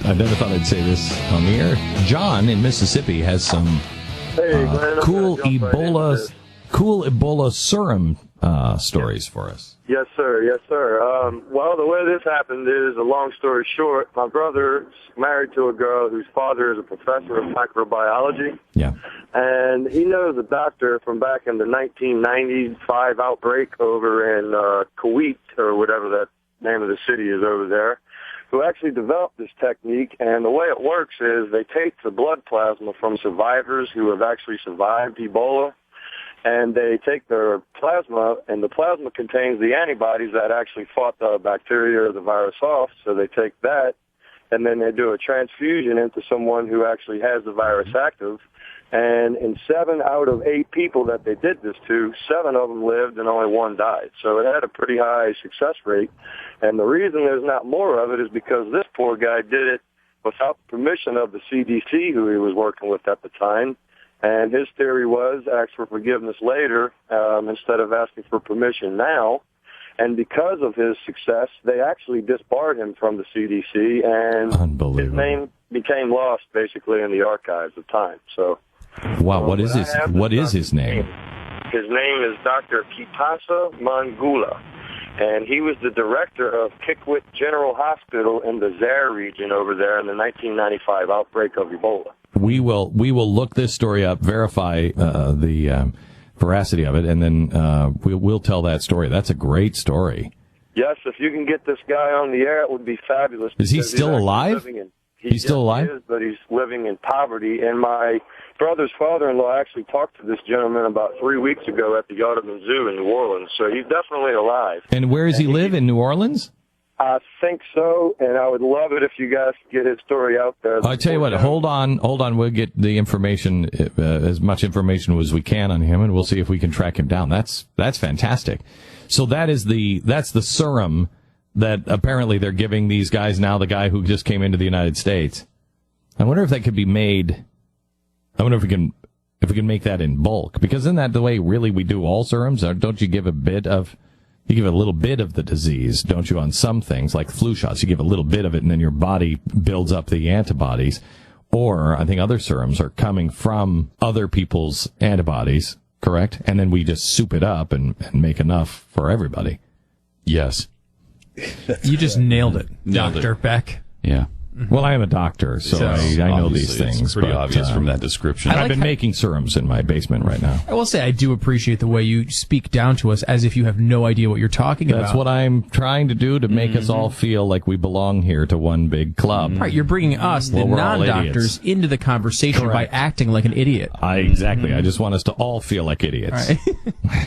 I never thought I'd say this on the air. John in Mississippi has some cool Ebola serum stories for us. Yes, sir. Yes, sir. Well, the way this happened is, a long story short, my brother's married to a girl whose father is a professor of microbiology. Yeah. And he knows a doctor from back in the 1995 outbreak over in Kuwait, or whatever that name of the city is over there, who actually developed this technique. And the way it works is they take the blood plasma from survivors who have actually survived Ebola, and they take their plasma, and the plasma contains the antibodies that actually fought the bacteria or the virus off. So they take that, and then they do a transfusion into someone who actually has the virus active. And in 7 out of 8 people that they did this to, 7 of them lived and only 1 died. So it had a pretty high success rate. And the reason there's not more of it is because this poor guy did it without permission of the CDC, who he was working with at the time. And his theory was ask for forgiveness later instead of asking for permission now. And because of his success, they actually disbarred him from the CDC, and his name became lost basically in the archives of time. So, wow, what is his name? His name is Dr. Kipasa Mangula, and he was the director of Kikwit General Hospital in the Zaire region over there in the 1995 outbreak of Ebola. We will look this story up, verify the veracity of it, and then we'll tell that story. That's a great story. Yes, if you can get this guy on the air, it would be fabulous. Is he still alive? He's still alive? He is, but he's living in poverty. And my brother's father-in-law actually talked to this gentleman about 3 weeks ago at the Audubon Zoo in New Orleans, so he's definitely alive. And where does he live, in New Orleans? I think so, and I would love it if you guys could get his story out there. I tell you what, hold on. We'll get the information, as much information as we can on him, and we'll see if we can track him down. That's fantastic. So that's the serum that apparently they're giving these guys now, the guy who just came into the United States. I wonder if that could be made. I wonder if we can make that in bulk, because isn't that the way really we do all serums? Or don't you give you give a little bit of the disease, don't you, on some things, like flu shots. You give a little bit of it, and then your body builds up the antibodies. Or I think other serums are coming from other people's antibodies, correct? And then we just soup it up and make enough for everybody. Yes. You just nailed it, Dr. Beck. Yeah. Well, I am a doctor, so I know these things. It's pretty obvious from that description. I've been making serums in my basement right now. I will say I do appreciate the way you speak down to us as if you have no idea what you're talking about. That's what I'm trying to do to make us all feel like we belong here to one big club. Right, you're bringing us, the non-doctors, into the conversation by acting like an idiot. Exactly. I just want us to all feel like idiots. Right.